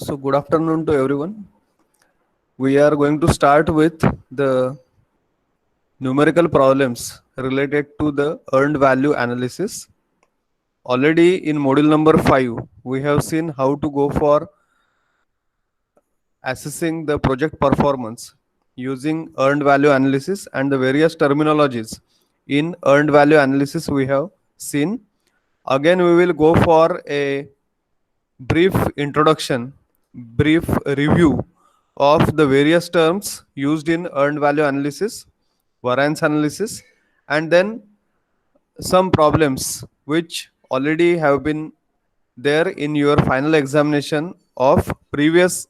So, good afternoon to everyone. We are going to start with the numerical problems related to the earned value analysis. Already in module number 5, we have seen how to go for assessing the project performance using earned value analysis and the various terminologies in earned value analysis we have seen. Again, we will go for a brief introduction, brief review of the various terms used in earned value analysis, variance analysis, and then some problems which already have been there in your final examination of previous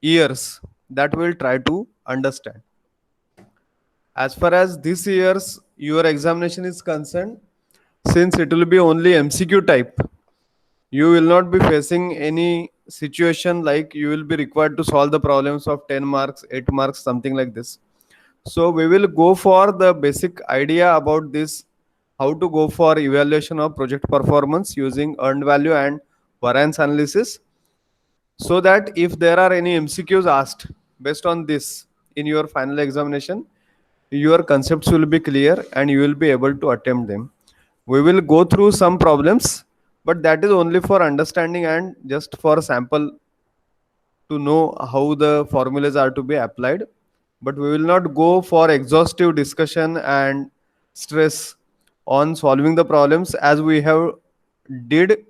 years that we'll try to understand. As far as this year's your examination is concerned, since it will be only MCQ type, you will not be facing any situation like you will be required to solve the problems of 10 marks, 8 marks, something like this. So we will go for the basic idea about this, how to go for evaluation of project performance using earned value and variance analysis, so that if there are any MCQs asked based on this in your final examination, your concepts will be clear and you will be able to attempt them. We will go through some problems, but that is only for understanding and just for sample to know how the formulas are to be applied. But we will not go for exhaustive discussion and stress on solving the problems as we have did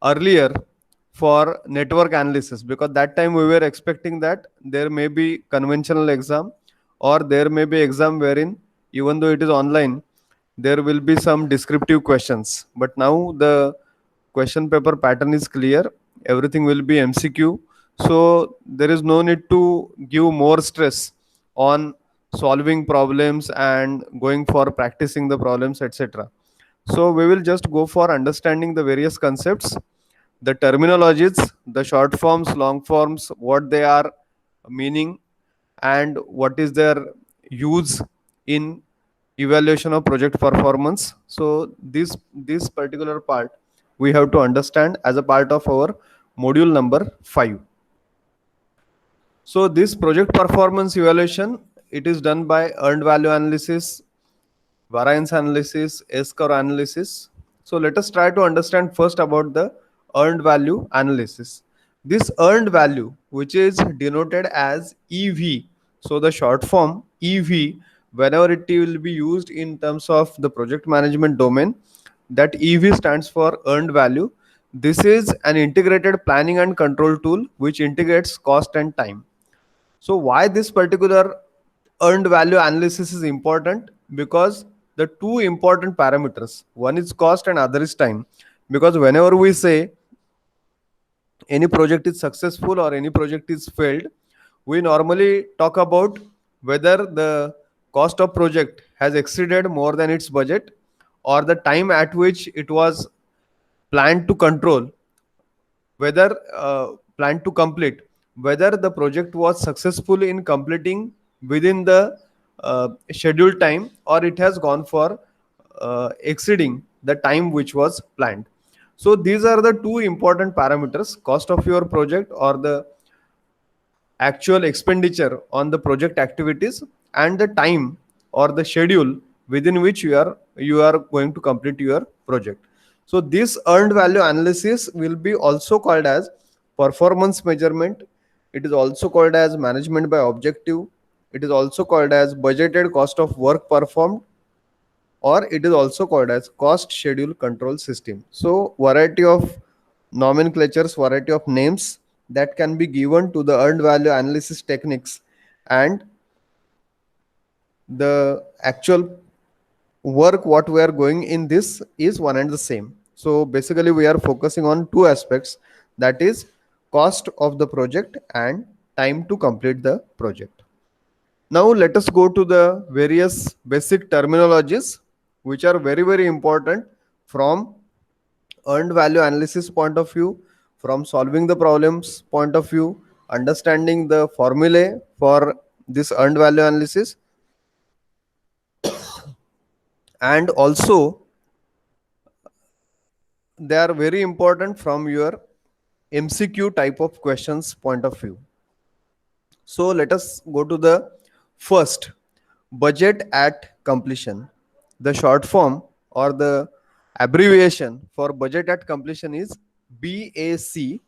earlier for network analysis, because that time we were expecting that there may be conventional exam or there may be exam wherein even though it is online there will be some descriptive questions, but now the question paper pattern is clear, everything will be MCQ, so there is no need to give more stress on solving problems and going for practicing the problems, etc. So we will just go for understanding the various concepts, the terminologies, the short forms, long forms, what they are meaning, and what is their use in evaluation of project performance. So this particular part we have to understand as a part of our module number 5. So this project performance evaluation, it is done by earned value analysis, variance analysis, S-curve analysis. So let us try to understand first about the earned value analysis. This earned value, which is denoted as EV, so the short form EV, whenever it will be used in terms of the project management domain, that EV stands for earned value. This is an integrated planning and control tool which integrates cost and time. So why this particular earned value analysis is important? Because the two important parameters, one is cost and other is time. Because whenever we say any project is successful or any project is failed, we normally talk about whether the cost of project has exceeded more than its budget, or the time at which it was planned to control, whether planned to complete, whether the project was successful in completing within the scheduled time, or it has gone for exceeding the time which was planned. So these are the two important parameters: cost of your project or the actual expenditure on the project activities, and the time or the schedule within which you are going to complete your project. So this earned value analysis will be also called as performance measurement. It is also called as management by objective. It is also called as budgeted cost of work performed, or it is also called as cost schedule control system. So variety of nomenclatures, variety of names that can be given to the earned value analysis techniques, and the actual work what we are going in this is one and the same. So basically we are focusing on two aspects, that is cost of the project and time to complete the project. Now let us go to the various basic terminologies which are very very important from earned value analysis point of view, from solving the problems point of view, understanding the formulae for this earned value analysis, and also they are very important from your MCQ type of questions point of view. So let us go to the first, budget at completion. The short form or the abbreviation for budget at completion is BAC.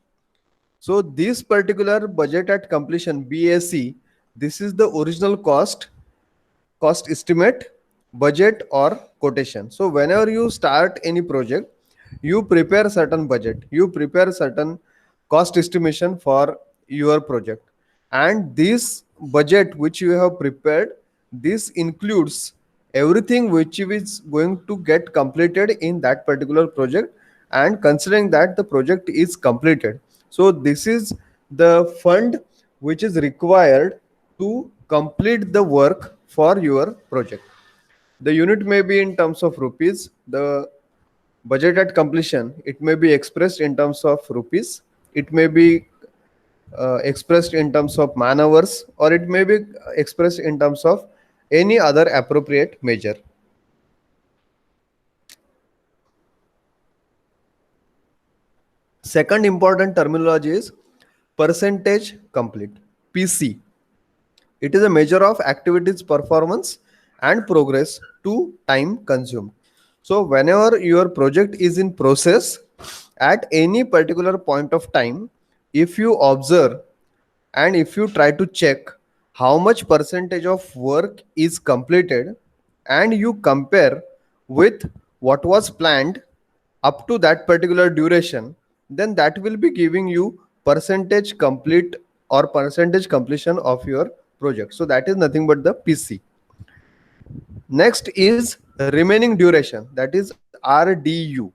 So this particular budget at completion, BAC, this is the original cost estimate, budget or quotation. So whenever you start any project, you prepare certain budget, you prepare certain cost estimation for your project, and this budget which you have prepared, this includes everything which is going to get completed in that particular project, and considering that the project is completed, so this is the fund which is required to complete the work for your project. The unit may be in terms of rupees. The budget at completion, it may be expressed in terms of rupees, it may be expressed in terms of man hours, or it may be expressed in terms of any other appropriate measure. Second important terminology is percentage complete, PC. It is a measure of activities performance and progress to time consumed. So whenever your project is in process at any particular point of time, if you observe and if you try to check how much percentage of work is completed, and you compare with what was planned up to that particular duration, then that will be giving you percentage complete or percentage completion of your project. So that is nothing but the PC. Next is remaining duration, that is RDU.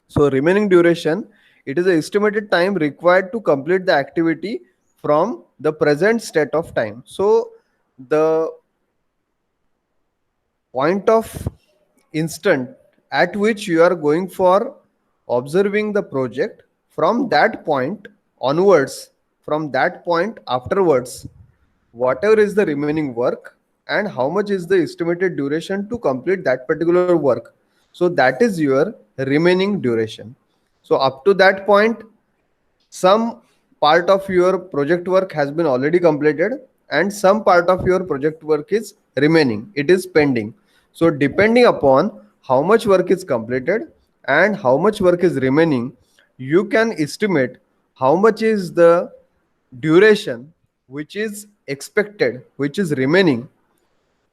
So remaining duration, it is the estimated time required to complete the activity from the present state of time. So the point of instant at which you are going for observing the project, from that point onwards, from that point afterwards, whatever is the remaining work and how much is the estimated duration to complete that particular work, so that is your remaining duration. So up to that point, some part of your project work has been already completed and some part of your project work is remaining, it is pending. So depending upon how much work is completed and how much work is remaining, you can estimate how much is the duration which is expected, which is remaining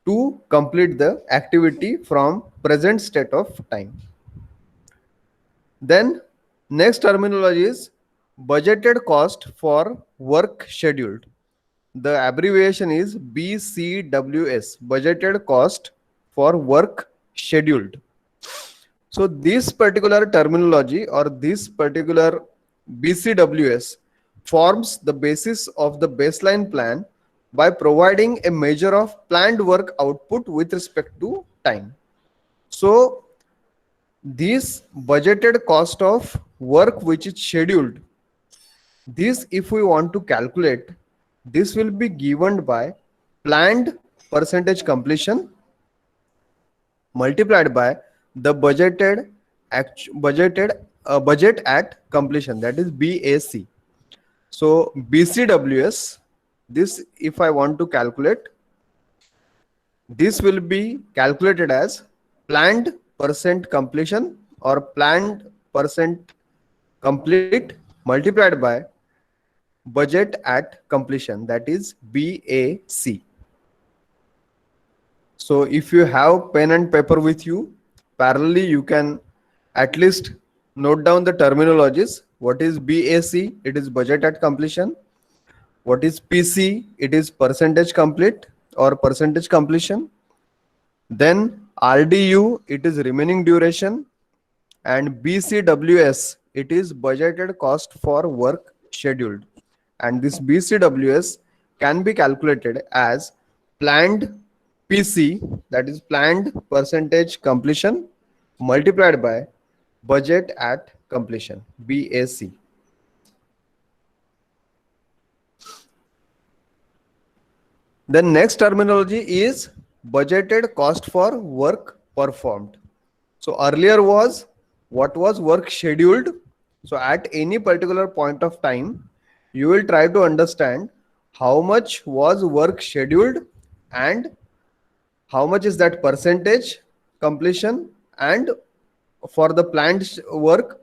to complete the activity from present state of time. Then next terminology is budgeted cost for work scheduled. The abbreviation is BCWS, budgeted cost for work scheduled. So this particular terminology or this particular BCWS forms the basis of the baseline plan by providing a measure of planned work output with respect to time. So this budgeted cost of work which is scheduled, this if we want to calculate, this will be given by planned percentage completion multiplied by the budgeted budget at completion, that is BAC. So BCWS, this if I want to calculate, this will be calculated as planned percent completion or planned percent complete multiplied by budget at completion, that is BAC. So if you have pen and paper with you, parallelly you can at least note down the terminologies. What is BAC? It is budget at completion. What is PC? It is percentage complete or percentage completion. Then RDU, it is remaining duration, and BCWS, it is budgeted cost for work scheduled. And this BCWS can be calculated as planned PC, that is planned percentage completion, multiplied by budget at completion, BAC. The next terminology is budgeted cost for work performed. So earlier was what was work scheduled, So at any particular point of time, you will try to understand how much was work scheduled and how much is that percentage completion, and for the planned work,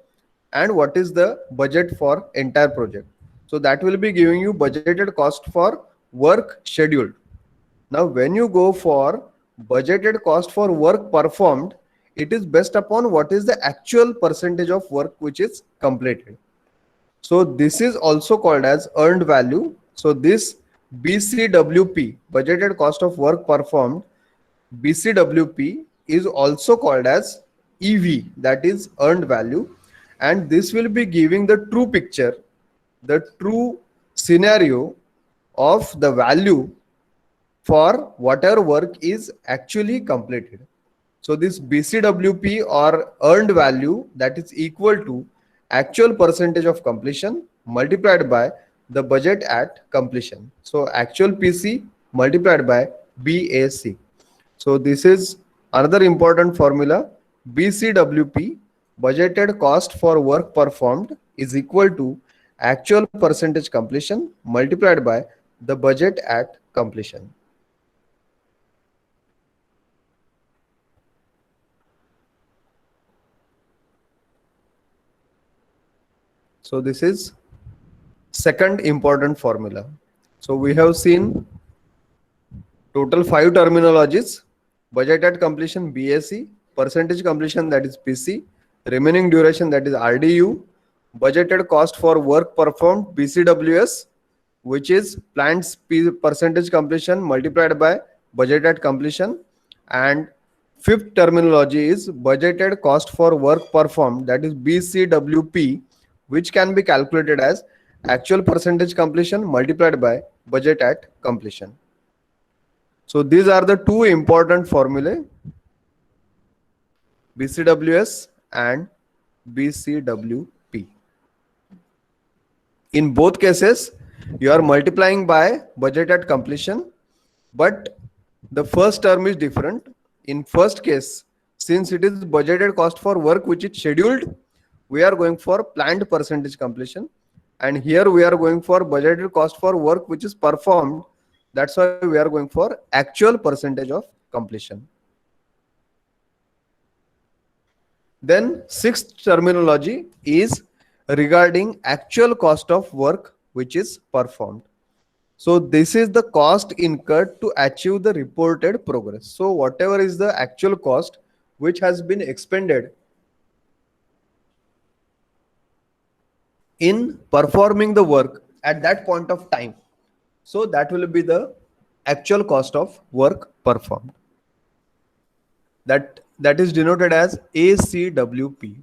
and what is the budget for entire project. So that will be giving you budgeted cost for work scheduled. Now when you go for budgeted cost for work performed, it is based upon what is the actual percentage of work which is completed. So this is also called as earned value. So this BCWP, budgeted cost of work performed, BCWP is also called as EV, that is earned value. And this will be giving the true picture, the true scenario of the value for whatever work is actually completed. So this BCWP or earned value, that is equal to actual percentage of completion multiplied by the budget at completion. So actual PC multiplied by BAC. So this is another important formula. BCWP, budgeted cost for work performed, is equal to actual percentage completion multiplied by the budget at completion. So this is second important formula. So we have seen total 5 terminologies: budget at completion BAC, percentage completion that is PC, remaining duration that is RDU, budgeted cost for work performed BCWS, which is planned percentage completion multiplied by budget at completion, and fifth terminology is budgeted cost for work performed, that is BCWP, which can be calculated as actual percentage completion multiplied by budget at completion. So these are the two important formulae, BCWS and BCWP. In both cases, you are multiplying by budget at completion, but the first term is different. In first case, since it is budgeted cost for work which is scheduled, we are going for planned percentage completion, and here we are going for budgeted cost for work which is performed. That's why we are going for actual percentage of completion. Then sixth terminology is regarding actual cost of work which is performed. So this is the cost incurred to achieve the reported progress. So whatever is the actual cost which has been expended in performing the work at that point of time, so that will be the actual cost of work performed. That is denoted as ACWP.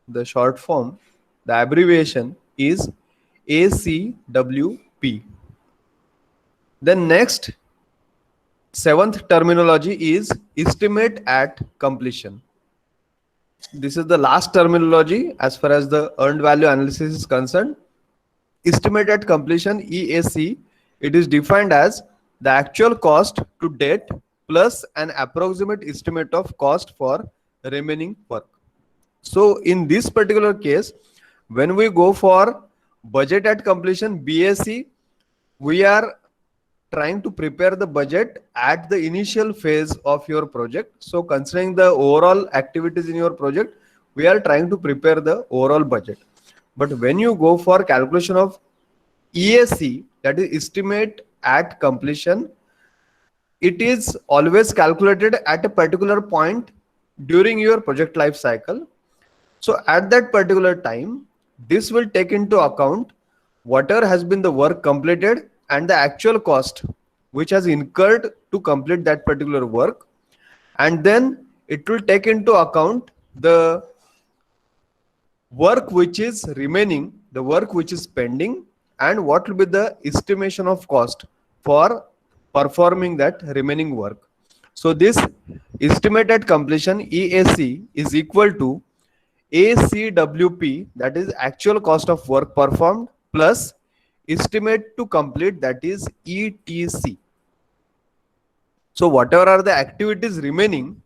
The short form, the abbreviation is ACWP. Then next, seventh terminology is estimate at completion. This is the last terminology as far as the earned value analysis is concerned. Estimate at completion, EAC, it is defined as the actual cost to date plus an approximate estimate of cost for remaining work. So in this particular case, when we go for budget at completion BAC, we are trying to prepare the budget at the initial phase of your project. So considering the overall activities in your project, we are trying to prepare the overall budget. But when you go for calculation of EAC, that is estimate at completion, it is always calculated at a particular point during your project life cycle. So at that particular time, this will take into account whatever has been the work completed and the actual cost which has incurred to complete that particular work, and then it will take into account the work which is remaining, the work which is pending, and what will be the estimation of cost for performing that remaining work. So this estimated completion EAC is equal to ACWP, that is actual cost of work performed, plus estimate to complete, that is ETC. So whatever are the activities remaining,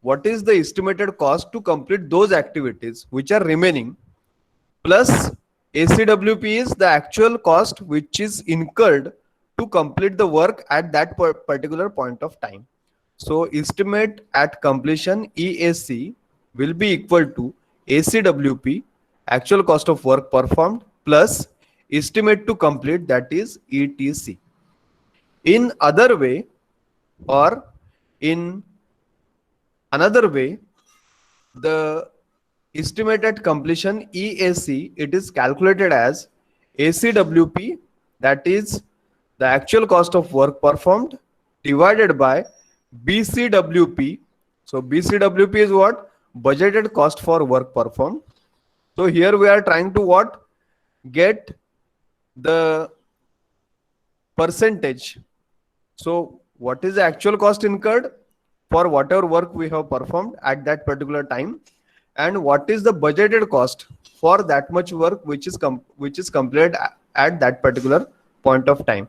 what is the estimated cost to complete those activities which are remaining, plus ACWP is the actual cost which is incurred to complete the work at that particular point of time. So estimate at completion EAC will be equal to ACWP, actual cost of work performed, plus estimate to complete, that is ETC. In other way, or in another way, the estimated completion EAC, it is calculated as ACWP, that is the actual cost of work performed, divided by BCWP. So BCWP is what? Budgeted cost for work performed. So here we are trying to what? Get the percentage. So what is the actual cost incurred for whatever work we have performed at that particular time, and what is the budgeted cost for that much work which is completed at that particular point of time.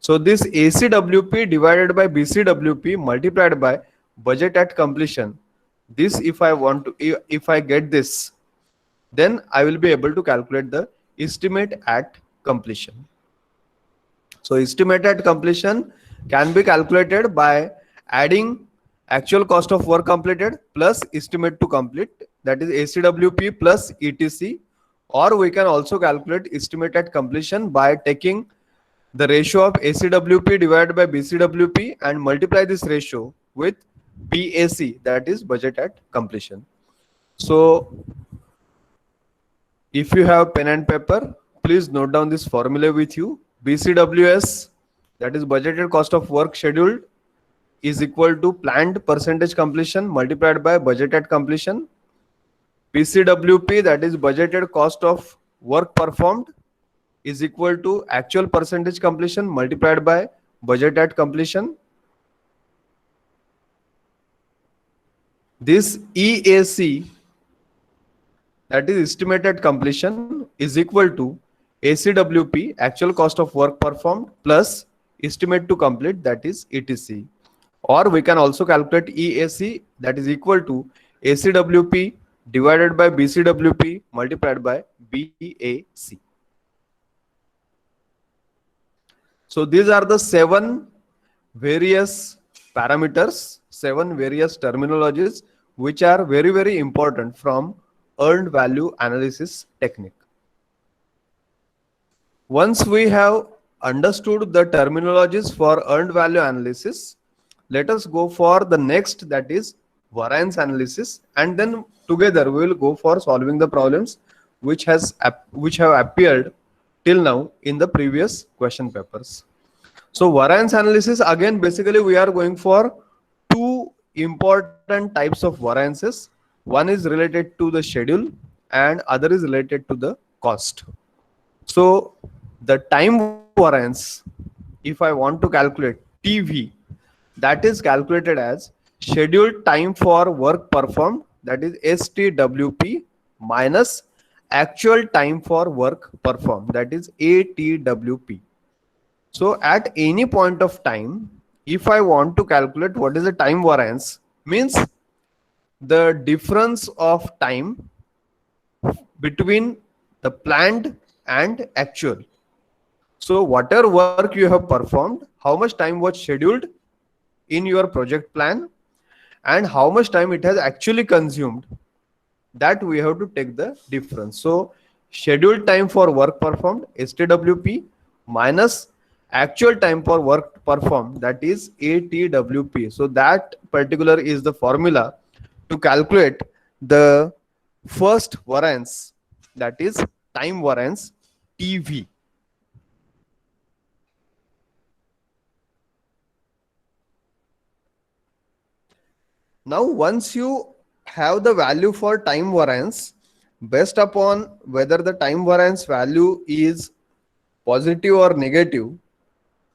So this ACWP divided by BCWP multiplied by budget at completion, this if I get this, then I will be able to calculate the estimate at completion. So estimate at completion can be calculated by adding actual cost of work completed plus estimate to complete, that is ACWP plus ETC, or we can also calculate estimate at completion by taking the ratio of ACWP divided by BCWP and multiply this ratio with BAC, that is budget at completion. So if you have pen and paper, please note down this formula with you. BCWS, that is budgeted cost of work scheduled, is equal to planned percentage completion multiplied by budget at completion. BCWP, that is budgeted cost of work performed, is equal to actual percentage completion multiplied by budget at completion. This EAC, that is estimated completion, is equal to ACWP, actual cost of work performed, plus estimate to complete, that is ETC. Or we can also calculate EAC, that is equal to ACWP divided by BCWP multiplied by BAC. So these are the 7 various parameters, 7 various terminologies which are very, very important from earned value analysis technique. Once we have understood the terminologies for earned value analysis, let us go for the next, that is variance analysis, and then together we will go for solving the problems which have appeared till now in the previous question papers. So variance analysis, again basically we are going for 2 important types of variances. One is related to the schedule and other is related to the cost. So the time variance, if I want to calculate TV, that is calculated as scheduled time for work performed, that is STWP, minus actual time for work performed, that is ATWP. So at any point of time, if I want to calculate what is the time variance, means the difference of time between the planned and actual. So whatever work you have performed, how much time was scheduled in your project plan and how much time it has actually consumed, that we have to take the difference. So scheduled time for work performed, STWP, minus actual time for work performed, that is ATWP. So that particular is the formula to calculate the first variance, that is time variance TV. Now once you have the value for time variance, based upon whether the time variance value is positive or negative,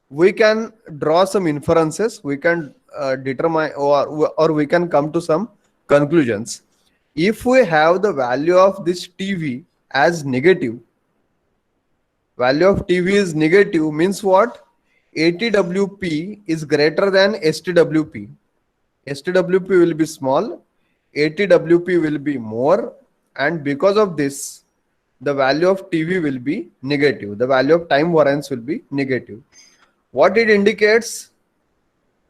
we can draw some inferences, we can determine or we can come to some conclusions. If we have the value of this TV as negative, value of TV is negative, means what? ATWP is greater than STWP. STWP will be small, ATWP will be more, and because of this, the value of TV will be negative. The value of time variance will be negative. What it indicates?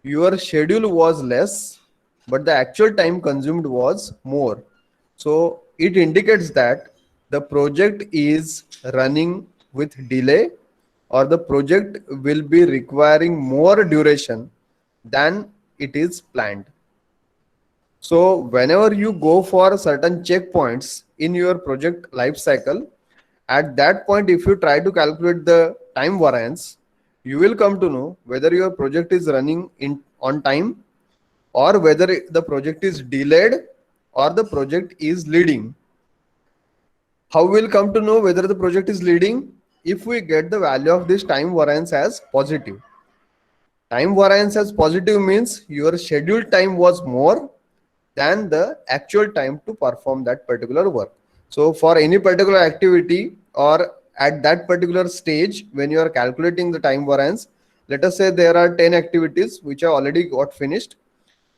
Your schedule was less, but the actual time consumed was more. So it indicates that the project is running with delay, or the project will be requiring more duration than it is planned. So whenever you go for certain checkpoints in your project life cycle, at that point, if you try to calculate the time variance, you will come to know whether your project is running in on time, or whether the project is delayed, or the project is leading. How we'll come to know whether the project is leading? If we get the value of this time variance as positive. Time variance as positive means your scheduled time was more than the actual time to perform that particular work. So for any particular activity, or at that particular stage when you are calculating the time variance, let us say there are 10 activities which are already got finished.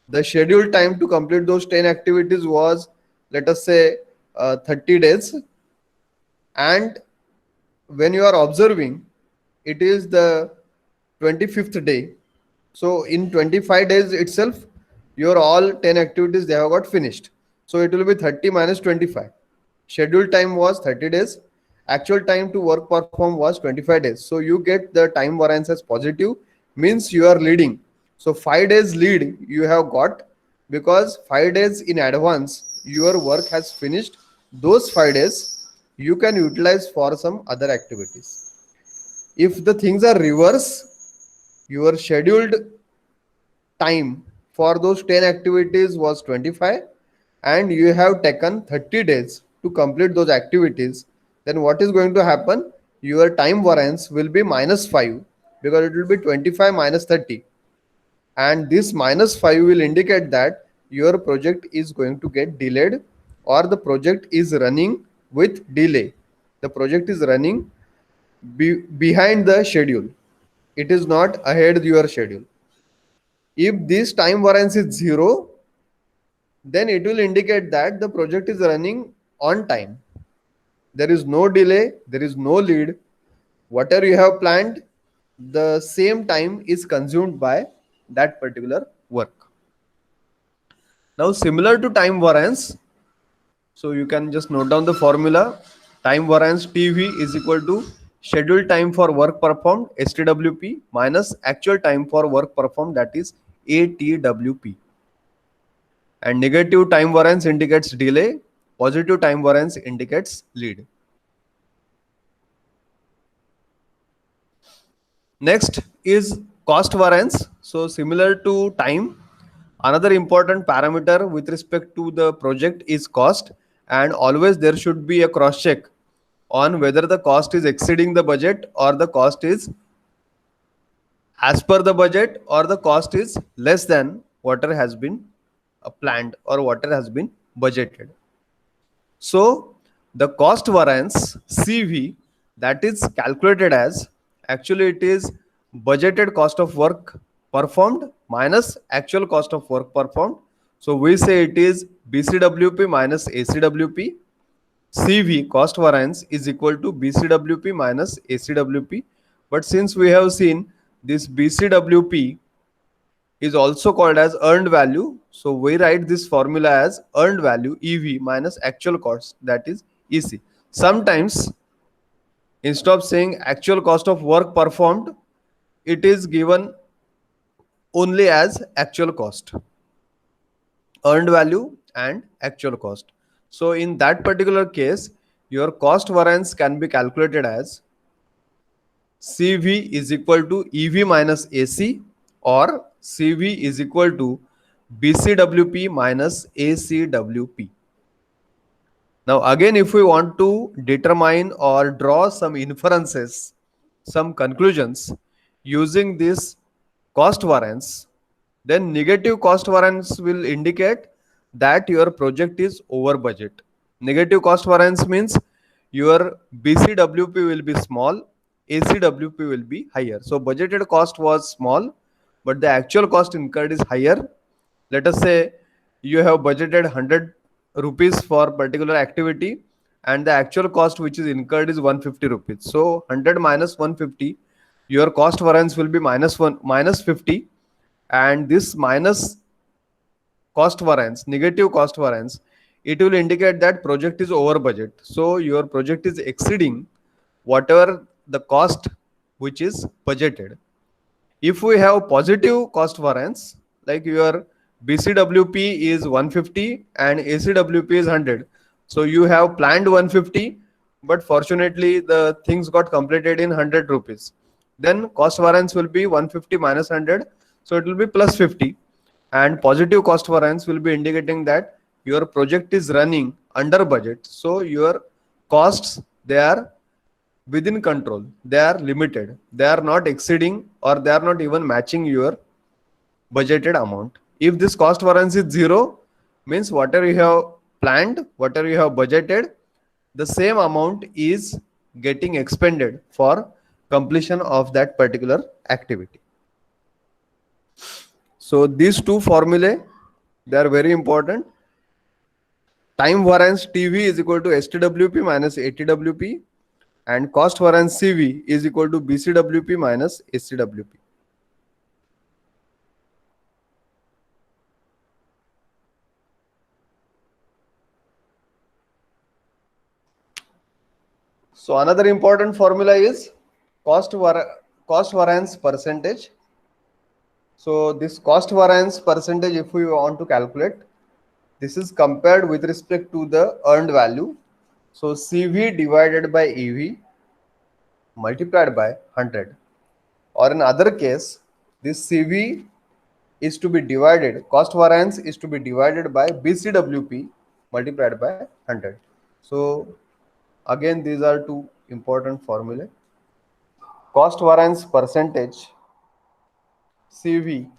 The scheduled time to complete those 10 activities was, let us say, 30 days. And when you are observing, it is the 25th day. So in 25 days itself, your all 10 activities they have got finished. So it will be 30 minus 25. Scheduled time was 30 days. Actual time to work perform was 25 days. So you get the time variance as positive, means you are leading. So 5 days lead you have got, because 5 days in advance your work has finished. Those 5 days you can utilize for some other activities. If the things are reverse, your scheduled time for those 10 activities was 25, and you have taken 30 days to complete those activities, then what is going to happen? Your time variance will be minus 5, because it will be 25 minus 30, and this minus 5 will indicate that your project is going to get delayed, or the project is running with delay. The project is running behind the schedule. It is not ahead your schedule. If this time variance is 0, then it will indicate that the project is running on time. There is no delay, there is no lead. Whatever you have planned, the same time is consumed by that particular work. Now, similar to time variance, so you can just note down the formula. Time variance TV is equal to scheduled time for work performed STWP minus actual time for work performed, that is ATWP. And negative time variance indicates delay, positive time variance indicates lead. Next is cost variance. So similar to time, another important parameter with respect to the project is cost, and always there should be a cross check on whether the cost is exceeding the budget, or the cost is as per the budget, or the cost is less than whatever has been planned or whatever has been budgeted. So the cost variance CV, that is calculated as, actually it is budgeted cost of work performed minus actual cost of work performed. So we say it is BCWP minus ACWP. CV, cost variance, is equal to BCWP minus ACWP. But since we have seen this BCWP is also called as earned value, so we write this formula as earned value EV minus actual cost, that is EC. Sometimes instead of saying actual cost of work performed, it is given only as actual cost, earned value and actual cost. So in that particular case, your cost variance can be calculated as CV is equal to EV minus AC, or CV is equal to BCWP minus ACWP. Now again, if we want to determine or draw some inferences, some conclusions using this cost variance, then negative cost variance will indicate that your project is over budget. Negative cost variance means your BCWP will be small, ACWP will be higher. So budgeted cost was small, but the actual cost incurred is higher. Let us say you have budgeted 100 rupees for particular activity, and the actual cost which is incurred is 150 rupees. So 100 minus 150, your cost variance will be minus 50, and this minus cost variance, negative cost variance, it will indicate that project is over budget. So your project is exceeding whatever the cost which is budgeted. If we have positive cost variance, like your BCWP is 150 and ACWP is 100, so you have planned 150, but fortunately the things got completed in 100 rupees. Then cost variance will be 150 minus 100, so it will be plus 50. And positive cost variance will be indicating that your project is running under budget, so your costs, they are within control, they are limited, they are not exceeding or they are not even matching your budgeted amount. If this cost variance is zero, means whatever you have planned, whatever you have budgeted, the same amount is getting expended for completion of that particular activity. So these two formulae, they are very important. Time variance TV is equal to STWP minus ATWP, and cost variance CV is equal to BCWP minus ACWP. So another important formula is cost variance percentage. So this cost variance percentage, if we want to calculate, this is compared with respect to the earned value. So CV divided by EV multiplied by 100. Or in other case, this CV is to be divided, cost variance is to be divided by BCWP multiplied by 100. So again, these are two important formulae. Cost variance percentage CV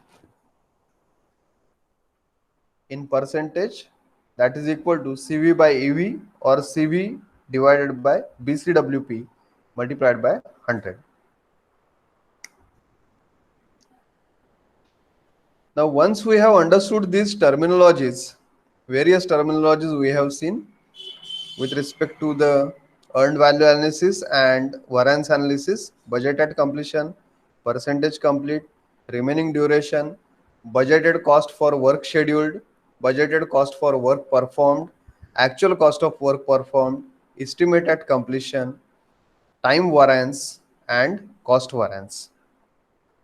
in percentage, that is equal to CV by EV or CV divided by BCWP multiplied by 100. Now once we have understood these terminologies, various terminologies we have seen with respect to the earned value analysis and variance analysis, budget at completion, percentage complete, remaining duration, budgeted cost for work scheduled, budgeted cost for work performed, actual cost of work performed, estimate at completion, time variance, and cost variance.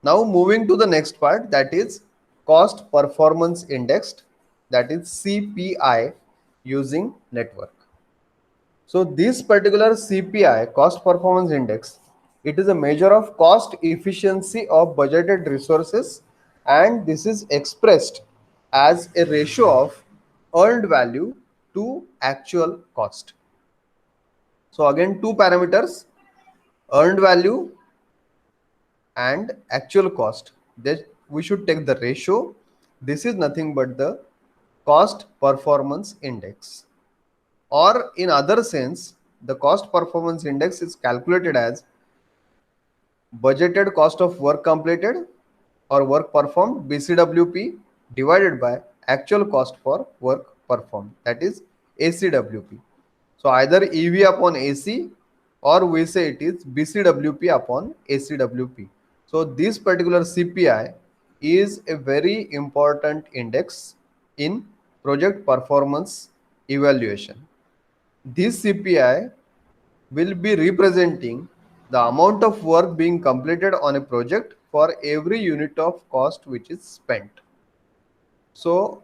Now moving to the next part, that is cost performance indexed, that is CPI, using network. So this particular CPI, cost performance index, it is a measure of cost efficiency of budgeted resources, and this is expressed as a ratio of earned value to actual cost. So again, two parameters, earned value and actual cost, that we should take the ratio. This is nothing but the cost performance index. Or in other sense, the cost performance index is calculated as budgeted cost of work completed or work performed, BCWP, divided by actual cost for work performed, that is ACWP. So either EV upon AC, or we say it is BCWP upon ACWP. So this particular CPI is a very important index in project performance evaluation. This CPI will be representing the amount of work being completed on a project for every unit of cost which is spent. So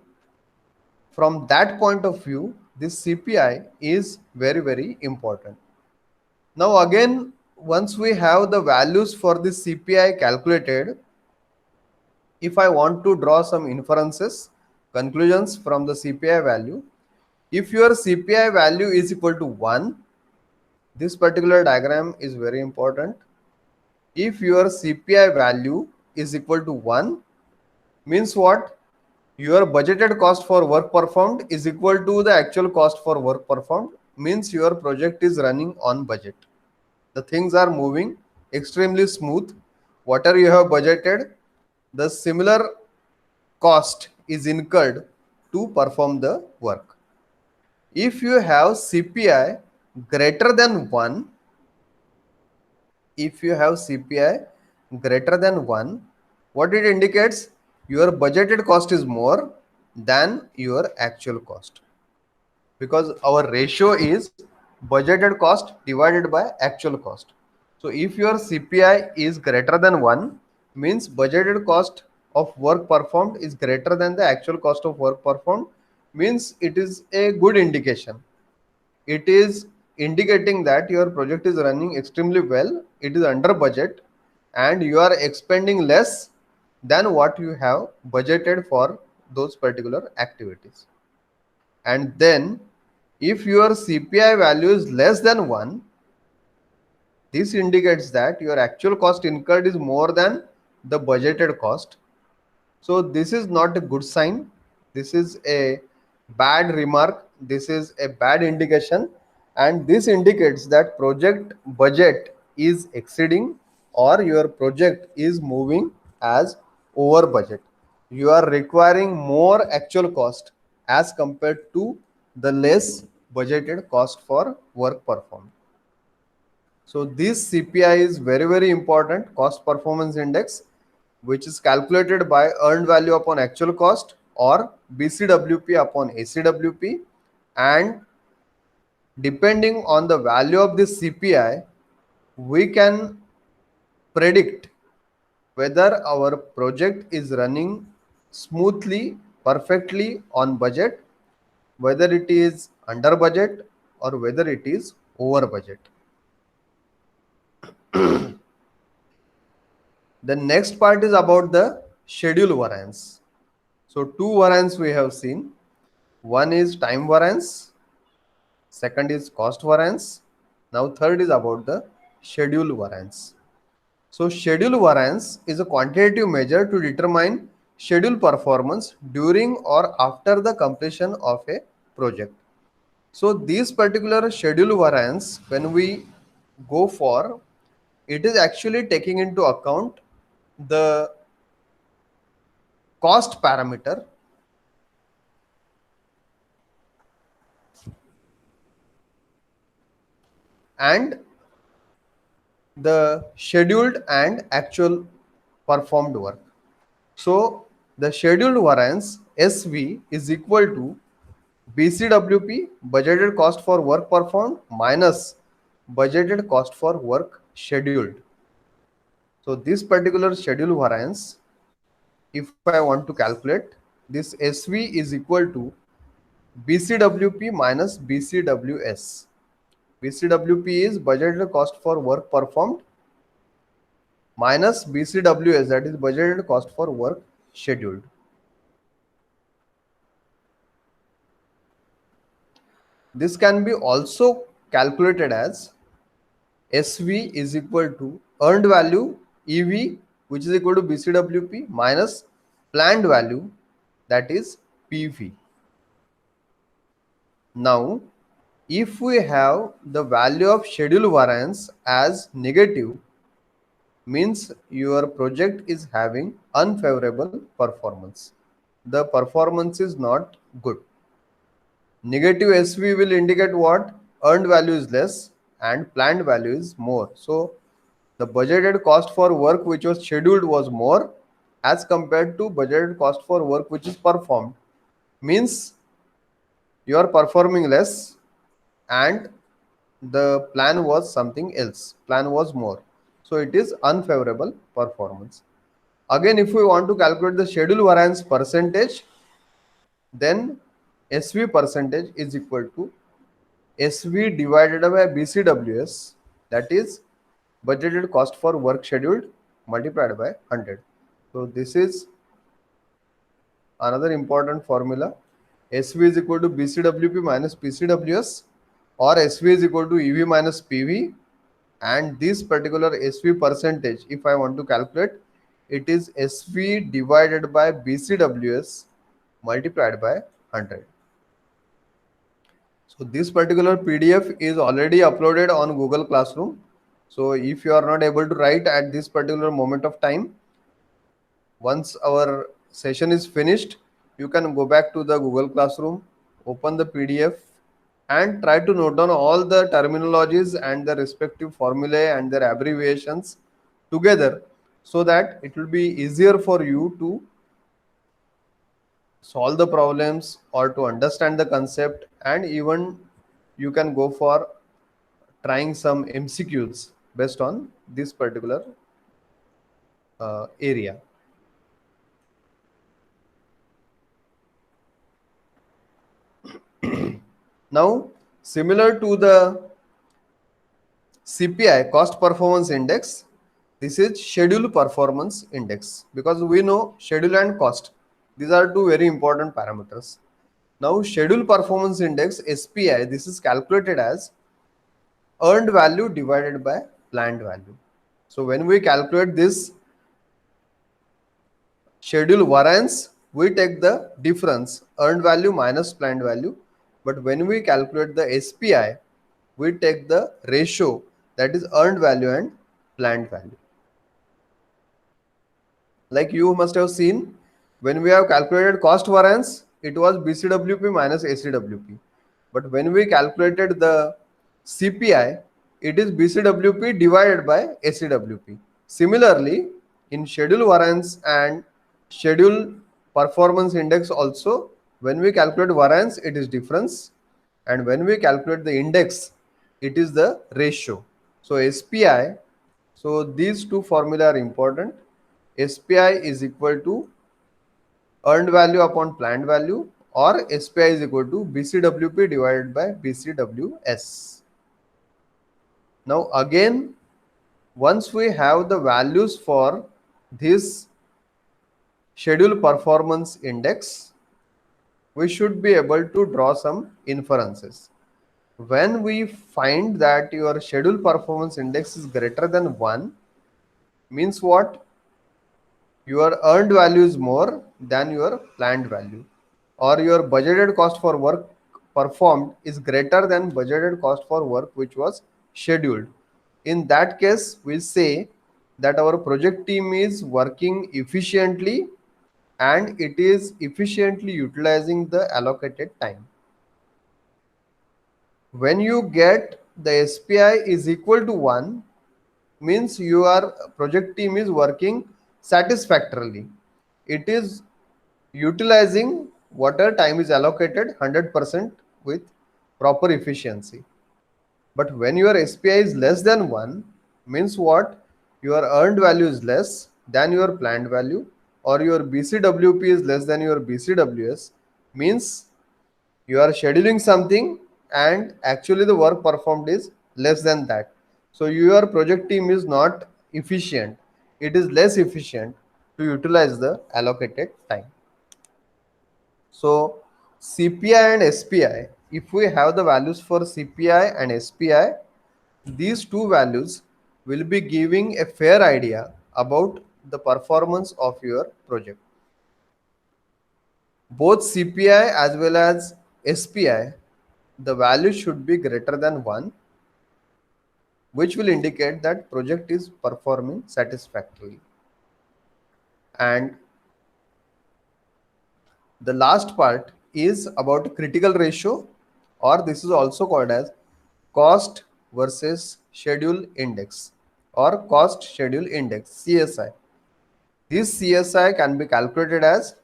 from that point of view, this CPI is very, very important. Now again, once we have the values for this CPI calculated, if I want to draw some inferences, conclusions from the CPI value, if your CPI value is equal to 1, this particular diagram is very important. If your CPI value is equal to 1, means what? Your budgeted cost for work performed is equal to the actual cost for work performed, means your project is running on budget. The things are moving extremely smooth. Whatever you have budgeted, the similar cost is incurred to perform the work. If you have CPI greater than 1, if you have CPI greater than 1, what it indicates? Your budgeted cost is more than your actual cost, because our ratio is budgeted cost divided by actual cost. So if your CPI is greater than 1, means budgeted cost of work performed is greater than the actual cost of work performed, means it is a good indication. It is indicating that your project is running extremely well, it is under budget, and you are expending less than what you have budgeted for those particular activities. And then if your CPI value is less than 1, this indicates that your actual cost incurred is more than the budgeted cost. So this is not a good sign. This is a bad remark. This is a bad indication. And this indicates that project budget is exceeding, or your project is moving as over budget. You are requiring more actual cost as compared to the less budgeted cost for work performed. So this CPI is very, very important, cost performance index, which is calculated by earned value upon actual cost, or BCWP upon ACWP. And depending on the value of this CPI, we can predict whether our project is running smoothly, perfectly on budget, whether it is under budget, or whether it is over budget. The next part is about the schedule variance. So two variance we have seen. One is time variance, second is cost variance. Now third is about the schedule variance. So schedule variance is a quantitative measure to determine schedule performance during or after the completion of a project. So this particular schedule variance, when we go for, it is actually taking into account the cost parameter and the scheduled and actual performed work. So the scheduled variance SV is equal to BCWP, budgeted cost for work performed, minus budgeted cost for work scheduled. So this particular schedule variance, if I want to calculate, this SV is equal to BCWP minus BCWS. BCWP is budgeted cost for work performed minus BCWS, that is budgeted cost for work scheduled. This can be also calculated as SV is equal to earned value EV, which is equal to BCWP minus planned value, that is PV. Now, if we have the value of schedule variance as negative, means your project is having unfavorable performance. The performance is not good. Negative SV will indicate what? Earned value is less and planned value is more. So the budgeted cost for work which was scheduled was more as compared to budgeted cost for work which is performed. Means you are performing less and the plan was something else. Plan was more. So it is unfavorable performance. Again, if we want to calculate the schedule variance percentage, then SV percentage is equal to SV divided by BCWS, that is budgeted cost for work scheduled, multiplied by 100. So this is another important formula. SV is equal to BCWP minus PCWS, or SV is equal to EV minus PV, and this particular SV percentage, if I want to calculate, it is SV divided by BCWS multiplied by 100. So this particular PDF is already uploaded on Google Classroom. So if you are not able to write at this particular moment of time, once our session is finished, you can go back to the Google Classroom, open the PDF and try to note down all the terminologies and the respective formulae and their abbreviations together, so that it will be easier for you to solve the problems or to understand the concept, and even you can go for trying some MCQs based on this particular area. Now, similar to the CPI, cost performance index, this is schedule performance index, because we know schedule and cost, these are two very important parameters. Now, schedule performance index SPI, this is calculated as earned value divided by planned value. So when we calculate this schedule variance, we take the difference, earned value minus planned value. But when we calculate the SPI, we take the ratio, that is earned value and planned value. Like you must have seen, when we have calculated cost variance, it was BCWP minus ACWP. But when we calculated the CPI, it is BCWP divided by ACWP. Similarly, in schedule variance and schedule performance index also, when we calculate variance, it is difference, and when we calculate the index, it is the ratio. So SPI, so these two formula are important. SPI is equal to earned value upon planned value, or SPI is equal to BCWP divided by BCWS. Now again, once we have the values for this schedule performance index, we should be able to draw some inferences. When we find that your schedule performance index is greater than 1, means what? Your earned value is more than your planned value, or your budgeted cost for work performed is greater than budgeted cost for work which was scheduled. In that case, we say that our project team is working efficiently and it is efficiently utilizing the allocated time. When you get the SPI is equal to 1, means your project team is working satisfactorily. It is utilizing whatever time is allocated 100% with proper efficiency. But when your SPI is less than 1, means what? Your earned value is less than your planned value, or your BCWP is less than your BCWS, means you are scheduling something and actually the work performed is less than that. So your project team is not efficient, it is less efficient to utilize the allocated time. So CPI and SPI, if we have the values for CPI and SPI, these two values will be giving a fair idea about the performance of your project. Both CPI as well as SPI, the value should be greater than 1, which will indicate that project is performing satisfactorily. And the last part is about critical ratio, or this is also called as cost versus schedule index, or cost schedule index, CSI. This CSI can be calculated as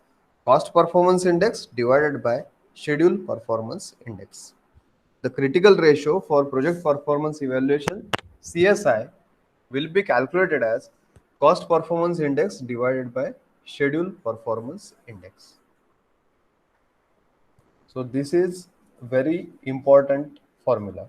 cost performance index divided by schedule performance index. The critical ratio for project performance evaluation, CSI, will be calculated as cost performance index divided by schedule performance index. So this is very important formula.